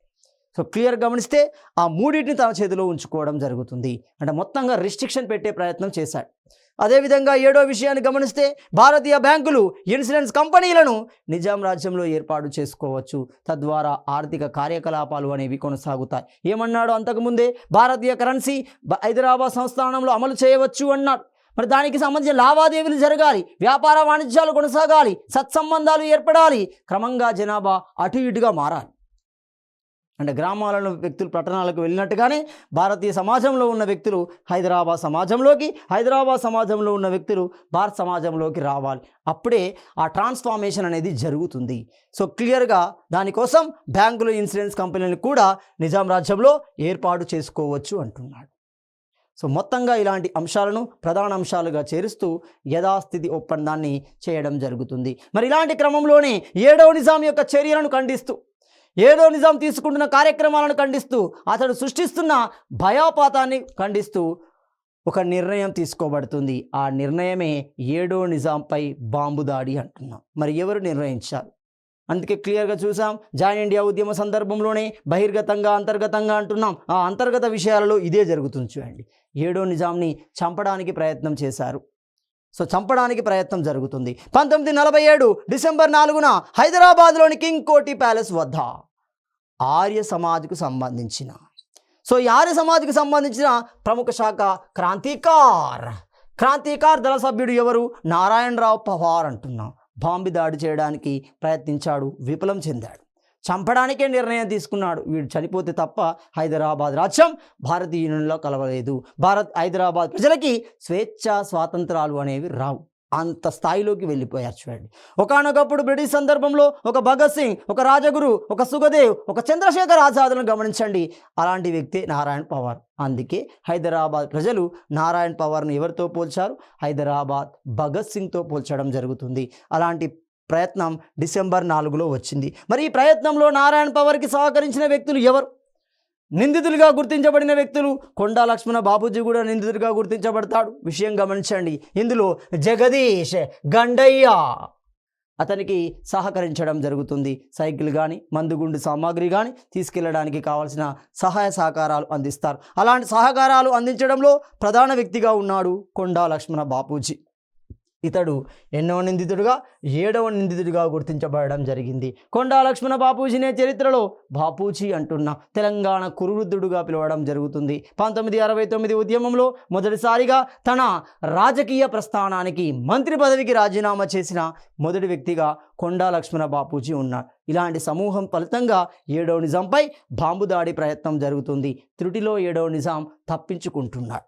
సో క్లియర్ గమనిస్తే ఆ 3టిని తన చేతిలో ఉంచుకోవడం జరుగుతుంది. అంటే మొత్తంగా రిస్ట్రిక్షన్ పెట్టే ప్రయత్నం చేశాడు. అదేవిధంగా 7వ విషయాన్ని గమనిస్తే భారతీయ బ్యాంకులు, ఇన్సూరెన్స్ కంపెనీలను నిజాం రాజ్యంలో ఏర్పాటు చేసుకోవచ్చు. తద్వారా ఆర్థిక కార్యకలాపాలు అనేవి కొనసాగుతాయి. ఏమన్నాడు అంతకుముందే, భారతీయ కరెన్సీ హైదరాబాద్ సంస్థానంలో అమలు చేయవచ్చు అన్నాడు. మరి దానికి సంబంధించిన లావాదేవీలు జరగాలి, వ్యాపార వాణిజ్యాలు కొనసాగాలి, సత్సంబంధాలు ఏర్పడాలి, క్రమంగా జనాభా అటు ఇటుగా మారాలి. అంటే గ్రామాలలో వ్యక్తులు పట్టణాలకు వెళ్ళినట్టుగానే భారతీయ సమాజంలో ఉన్న వ్యక్తులు హైదరాబాద్ సమాజంలోకి, హైదరాబాద్ సమాజంలో ఉన్న వ్యక్తులు భారత సమాజంలోకి రావాలి. అప్పుడే ఆ ట్రాన్స్ఫార్మేషన్ అనేది జరుగుతుంది. సో క్లియర్గా దానికోసం బ్యాంకులు, ఇన్సూరెన్స్ కంపెనీలను కూడా నిజాం రాజ్యంలో ఏర్పాటు చేసుకోవచ్చు అంటున్నాడు. సో మొత్తంగా ఇలాంటి అంశాలను ప్రధాన అంశాలుగా చేరుస్తూ యథాస్థితి ఒప్పందాన్ని చేయడం జరుగుతుంది. మరి ఇలాంటి క్రమంలోనే 7వ నిజాం యొక్క చర్యలను ఖండిస్తూ, 7వ నిజాం తీసుకుంటున్న కార్యక్రమాలను ఖండిస్తూ, అతడు సృష్టిస్తున్న భయాపాతాన్ని ఖండిస్తూ ఒక నిర్ణయం తీసుకోబడుతుంది. ఆ నిర్ణయమే 7వ నిజాంపై బాంబు దాడి అంటున్నాం. మరి ఎవరు నిర్ణయించారు? అందుకే క్లియర్గా చూసాం, జాయిన్ ఇండియా ఉద్యమ సందర్భంలోనే బహిర్గతంగా, అంతర్గతంగా అంటున్నాం. ఆ అంతర్గత విషయాలలో ఇదే జరుగుతుంది చూడండి. 7వ నిజాంని చంపడానికి ప్రయత్నం చేశారు. సో చంపడానికి ప్రయత్నం జరుగుతుంది. 1947 డిసెంబర్ 4న హైదరాబాద్లోని కింగ్ కోటి ప్యాలెస్ వద్ద ఆర్య సమాజ్కు సంబంధించిన, సో ఈ ఆర్య సమాజ్కు సంబంధించిన ప్రముఖ శాఖ క్రాంతికార్ దళ సభ్యుడు ఎవరు? నారాయణరావు పవార్ అంటున్నాం. బాంబు దాడి చేయడానికి ప్రయత్నించాడు, విఫలం చెందాడు. చంపడానికే నిర్ణయం తీసుకున్నాడు. వీడు చనిపోతే తప్ప హైదరాబాద్ రాజ్యం భారతీయ యూనియన్లో కలవలేదు. హైదరాబాద్ ప్రజలకి స్వేచ్ఛ స్వాతంత్రాలు అనేవి రావు. అంత స్థాయిలోకి వెళ్ళిపోయారు చూడండి. ఒకానొకప్పుడు బ్రిటిష్ సందర్భంలో ఒక భగత్ సింగ్, ఒక రాజగురు, ఒక సుఖదేవ్, ఒక చంద్రశేఖర్ ఆజాద్లను గమనించండి. అలాంటి వ్యక్తి నారాయణ్ పవార్. అందుకే హైదరాబాద్ ప్రజలు నారాయణ్ పవార్ను ఎవరితో పోల్చారు? హైదరాబాద్ భగత్ సింగ్తో పోల్చడం జరుగుతుంది. అలాంటి ప్రయత్నం డిసెంబర్ 4లో వచ్చింది. మరి ఈ ప్రయత్నంలో నారాయణ పవర్కి సహకరించిన వ్యక్తులు ఎవరు? నిందితులుగా గుర్తించబడిన వ్యక్తులు కొండా లక్ష్మణ బాపూజీ కూడా నిందితుడిగా గుర్తించబడతాడు. విషయం గమనించండి, ఇందులో జగదీష్ గండయ్య అతనికి సహకరించడం జరుగుతుంది. సైకిల్ కానీ మందుగుండు సామాగ్రి కానీ తీసుకెళ్లడానికి కావాల్సిన సహాయ సహకారాలు అందిస్తారు. అలాంటి సహకారాలు అందించడంలో ప్రధాన వ్యక్తిగా ఉన్నాడు కొండా లక్ష్మణ బాపూజీ. ఇతడు ఎన్నో నిందితుడిగా 7వ నిందితుడిగా గుర్తించబడడం జరిగింది. కొండా లక్ష్మణ బాపూజీనే చరిత్రలో బాపూజీ అంటున్న తెలంగాణ కురువృద్ధుడుగా పిలవడం జరుగుతుంది. 1969 ఉద్యమంలో మొదటిసారిగా తన రాజకీయ ప్రస్థానానికి మంత్రి పదవికి రాజీనామా చేసిన మొదటి వ్యక్తిగా కొండా లక్ష్మణ బాపూజీ ఉన్నాడు. ఇలాంటి సమూహం ఫలితంగా 7వ నిజాంపై బాంబు దాడి ప్రయత్నం జరుగుతుంది. త్రుటిలో 7వ నిజాం తప్పించుకుంటున్నాడు.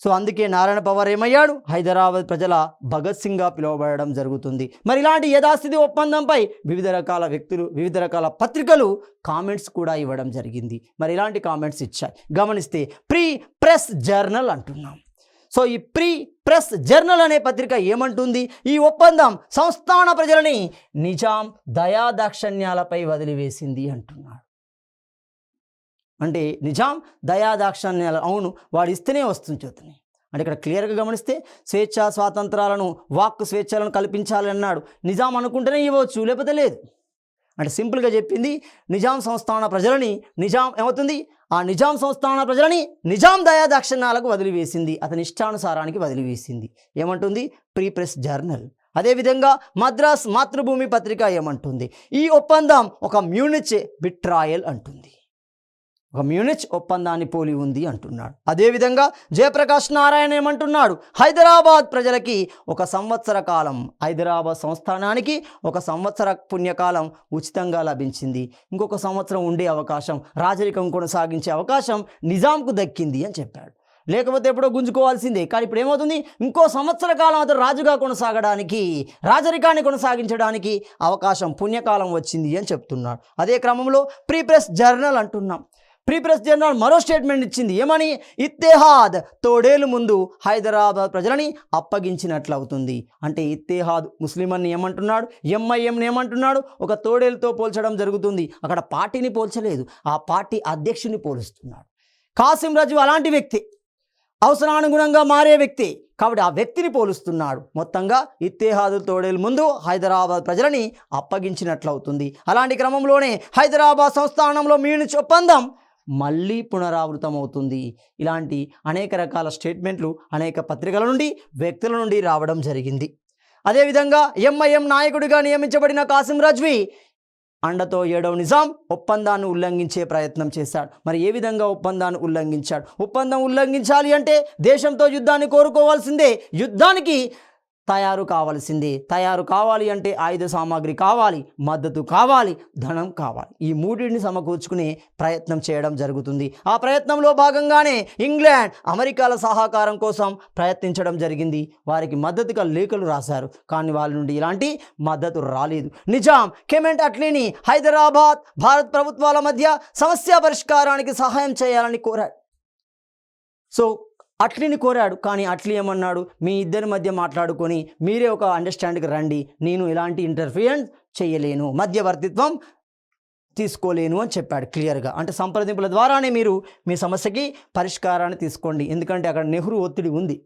సో అందుకే నారాయణ పవర్ ఏమయ్యాడు? హైదరాబాద్ ప్రజల భగత్ సింగ్గా పిలువబడడం జరుగుతుంది. మరి ఇలాంటి యథాస్థితి ఒప్పందంపై వివిధ రకాల వ్యక్తులు, వివిధ రకాల పత్రికలు కామెంట్స్ కూడా ఇవ్వడం జరిగింది. మరి ఇలాంటి కామెంట్స్ ఇచ్చాయి. గమనిస్తే ప్రీ ప్రెస్ జర్నల్ అంటున్నాం. సో ఈ ప్రీ ప్రెస్ జర్నల్ అనే పత్రిక ఏమంటుంది? ఈ ఒప్పందం సంస్థాన ప్రజలని నిజాం దయాదాక్షణ్యాలపై వదిలివేసింది అంటున్నాడు. అంటే నిజాం దయాదాక్షణ్యాలు, అవును వాడు ఇస్తేనే వస్తుంది చూస్తున్నాయి. అంటే ఇక్కడ క్లియర్గా గమనిస్తే స్వేచ్ఛా స్వాతంత్రాలను, వాక్కు స్వేచ్ఛలను కల్పించాలి అన్నాడు. నిజాం అనుకుంటేనే ఇవ్వచ్చు, లేకపోతే లేదు. అంటే సింపుల్గా చెప్పింది, నిజాం సంస్థాన ప్రజలని నిజాం ఏమవుతుంది? ఆ నిజాం సంస్థాన ప్రజలని నిజాం దయాదాక్షిణ్యాలకు వదిలివేసింది, అతని ఇష్టానుసారానికి వదిలివేసింది. ఏమంటుంది? Pre press journal. అదేవిధంగా మద్రాస్ మాతృభూమి పత్రిక ఏమంటుంది? ఈ ఒప్పందం ఒక మ్యూనిచ్ బిట్రాయల్ అంటుంది. ఒక మ్యూనిచ్ ఒప్పందాన్ని పోలి ఉంది అంటున్నాడు. అదేవిధంగా జయప్రకాష్ నారాయణ ఏమంటున్నాడు? హైదరాబాద్ ప్రజలకి 1 సంవత్సర కాలం, హైదరాబాద్ సంస్థానానికి 1 సంవత్సర పుణ్యకాలం ఉచితంగా లభించింది. ఇంకొక సంవత్సరం ఉండే అవకాశం, రాజరికం కొనసాగించే అవకాశం నిజాంకు దక్కింది అని చెప్పాడు. లేకపోతే ఎప్పుడో గుంజుకోవాల్సిందే. కానీ ఇప్పుడు ఏమవుతుంది? ఇంకో సంవత్సర కాలం అతను రాజుగా కొనసాగడానికి, రాజరికాన్ని కొనసాగించడానికి అవకాశం, పుణ్యకాలం వచ్చింది అని చెప్తున్నాడు. అదే క్రమంలో ప్రీ ప్రెస్ జర్నల్ అంటున్నాం. ప్రీ ప్రెస్ జర్నల్ మరో స్టేట్మెంట్ ఇచ్చింది. ఏమని? ఇత్తెహాద్ తోడేలు ముందు హైదరాబాద్ ప్రజలని అప్పగించినట్లు అవుతుంది. అంటే ఇత్తెహాద్ ముస్లింని ఏమంటున్నాడు? ఎంఐఎంని ఏమంటున్నాడు? ఒక తోడేలుతో పోల్చడం జరుగుతుంది. అక్కడ పార్టీని పోల్చలేదు, ఆ పార్టీ అధ్యక్షుని పోలుస్తున్నాడు. కాసిం రజు అలాంటి వ్యక్తి, అవసరానుగుణంగా మారే వ్యక్తి, కాబట్టి ఆ వ్యక్తిని పోలుస్తున్నాడు. మొత్తంగా ఇత్తెహాదు తోడేలు ముందు హైదరాబాద్ ప్రజలని అప్పగించినట్లు అవుతుంది. అలాంటి క్రమంలోనే హైదరాబాద్ సంస్థానంలో మ్యూనిచ్ ఒప్పందం మళ్ళీ పునరావృతం అవుతుంది. ఇలాంటి అనేక రకాల స్టేట్మెంట్లు అనేక పత్రికల నుండి, వ్యక్తుల నుండి రావడం జరిగింది. అదేవిధంగా ఎంఐఎం నాయకుడిగా నియమించబడిన కాసిం రజ్వీ అండతో 7వ నిజాం ఒప్పందాన్ని ఉల్లంఘించే ప్రయత్నం చేశాడు. మరి ఏ విధంగా ఒప్పందాన్ని ఉల్లంఘించాడు? ఒప్పందం ఉల్లంఘించాలి అంటే దేశంతో యుద్ధాన్ని కోరుకోవాల్సిందే, యుద్ధానికి తయారు కావాల్సిందే. తయారు కావాలి అంటే ఆయుధ సామాగ్రి కావాలి, మద్దతు కావాలి, ధనం కావాలి. ఈ మూడింటిని సమకూర్చుకునే ప్రయత్నం చేయడం జరుగుతుంది. ఆ ప్రయత్నంలో భాగంగానే ఇంగ్లాండ్, అమెరికాల సహకారం కోసం ప్రయత్నించడం జరిగింది. వారికి మద్దతుగా లేఖలు రాశారు, కానీ వాళ్ళ నుండి ఇలాంటి మద్దతు రాలేదు. నిజాం కెమెంట్ అట్లీని హైదరాబాద్, భారత్ ప్రభుత్వాల మధ్య సమస్య పరిష్కారానికి సహాయం చేయాలని కోరాడు. సో అట్లీని కోరాడు, కానీ అట్లీ ఏమన్నాడు? మీ ఇద్దరి మధ్య మాట్లాడుకొని మీరే ఒక అండర్స్టాండింగ్కి రండి, నేను ఎలాంటి ఇంటర్ఫియరెన్స్ చేయలేను, మధ్యవర్తిత్వం తీసుకోలేను అని చెప్పాడు క్లియర్గా. అంటే సంప్రదింపుల ద్వారానే మీరు మీ సమస్యకి పరిష్కారాన్ని తీసుకోండి, ఎందుకంటే అక్కడ నెహ్రూ ఒత్తిడి ఉంది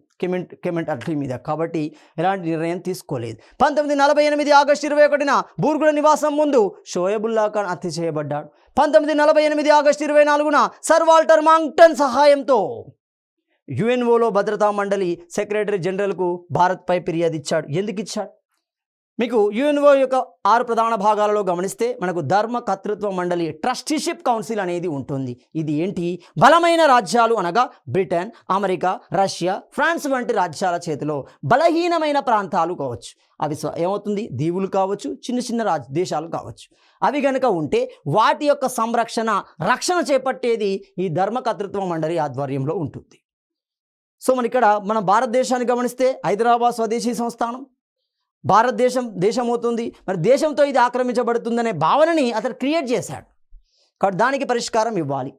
కెమెంట్ అట్లీ మీద, కాబట్టి ఎలాంటి నిర్ణయం తీసుకోలేదు. 1948 ఆగస్టు 21న బూర్గుల నివాసం ముందు షోయబుల్లా ఖాన్ హత్య చేయబడ్డాడు. 1948 ఆగస్టు 24న సర్ వాల్టర్ మాంగ్టన్ సహాయంతో యుఎన్ఓలో భద్రతా మండలి సెక్రటరీ జనరల్కు భారత్పై ఫిర్యాదు ఇచ్చాడు. ఎందుకు ఇచ్చాడు? మీకు యుఎన్ఓ యొక్క 6 ప్రధాన భాగాలలో గమనిస్తే మనకు ధర్మ కర్తృత్వ మండలి, ట్రస్టీషిప్ కౌన్సిల్ అనేది ఉంటుంది. ఇది ఏంటి? బలమైన రాజ్యాలు అనగా బ్రిటన్, అమెరికా, రష్యా, ఫ్రాన్స్ వంటి రాజ్యాల చేతిలో బలహీనమైన ప్రాంతాలు కావచ్చు, అవి ఏమవుతుంది? దీవులు కావచ్చు, చిన్న చిన్న దేశాలు కావచ్చు, అవి కనుక ఉంటే వాటి యొక్క సంరక్షణ, రక్షణ చేపట్టేది ఈ ధర్మ కర్తృత్వ మండలి ఆధ్వర్యంలో ఉంటుంది. సో ఇక్కడ మన భారతదేశాన్ని గమనిస్తే హైదరాబాద్ స్వదేశీ సంస్థానం, దేశం అవుతుంది. మరి దేశంతో ఇది ఆక్రమించబడుతుందనే భావనని అతను క్రియేట్ చేశాడు, కాబట్టి దానికి పరిష్కారం ఇవ్వాలి.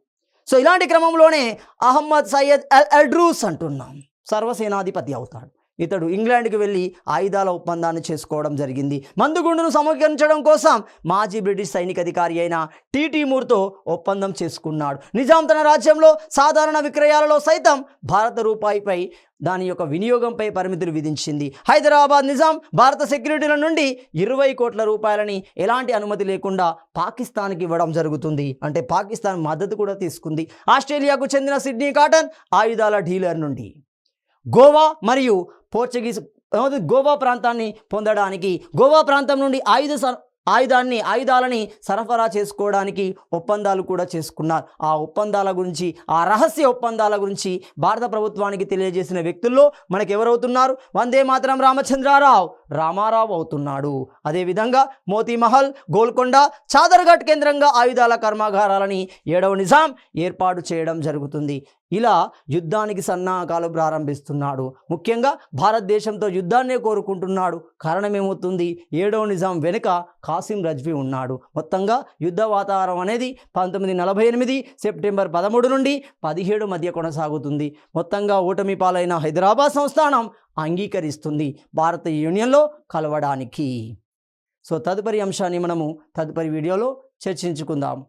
సో ఇలాంటి క్రమంలోనే అహ్మద్ సయ్యద్ అల్ అల్డ్రూస్ అంటున్నాం, సర్వసేనాధిపతి అవుతాడు. ఇతడు ఇంగ్లాండ్కి వెళ్ళి ఆయుధాల ఒప్పందాన్ని చేసుకోవడం జరిగింది. మందుగుండును సమీకరించడం కోసం మాజీ బ్రిటిష్ సైనిక అధికారి అయిన టీటీ మూర్తో ఒప్పందం చేసుకున్నాడు. నిజాం తన రాజ్యంలో సాధారణ విక్రయాలలో సైతం భారత రూపాయిపై దాని యొక్క వినియోగంపై పరిమితులు విధించింది. హైదరాబాద్ నిజాం భారత సెక్యూరిటీల నుండి 20 కోట్ల రూపాయలని ఎలాంటి అనుమతి లేకుండా పాకిస్తాన్కి ఇవ్వడం జరుగుతుంది. అంటే పాకిస్తాన్ మద్దతు కూడా తీసుకుంది. ఆస్ట్రేలియాకు చెందిన సిడ్నీ కాటన్ ఆయుధాల డీలర్ నుండి గోవా మరియు పోర్చుగీస్ గోవా ప్రాంతాన్ని పొందడానికి గోవా ప్రాంతం నుండి ఆయుధాలని సరఫరా చేసుకోవడానికి ఒప్పందాలు కూడా చేసుకున్నారు. ఆ ఒప్పందాల గురించి, ఆ రహస్య ఒప్పందాల గురించి భారత ప్రభుత్వానికి తెలియజేసిన వ్యక్తుల్లో మనకు ఎవరవుతున్నారు? వందే మాతరం రామారావు అవుతున్నాడు. అదేవిధంగా మోతీమహల్, గోల్కొండ, చాదర్ఘట్ కేంద్రంగా ఆయుధాల కర్మాగారాలని 7వ నిజాం ఏర్పాటు చేయడం జరుగుతుంది. ఇలా యుద్ధానికి సన్నాహకాలు ప్రారంభిస్తున్నాడు. ముఖ్యంగా భారతదేశంతో యుద్ధాన్నే కోరుకుంటున్నాడు. కారణం ఏమవుతుంది? 7వ నిజాం వెనుక కాసిం రజ్వీ ఉన్నాడు. మొత్తంగా యుద్ధ వాతావరణం అనేది 1948 సెప్టెంబర్ 13 నుండి 17 మధ్య కొనసాగుతుంది. మొత్తంగా ఓటమి పాలైన హైదరాబాద్ సంస్థానం అంగీకరిస్తుంది భారత యూనియన్లో కలవడానికి. సో తదుపరి అంశాన్ని మనము తదుపరి వీడియోలో చర్చించుకుందాం.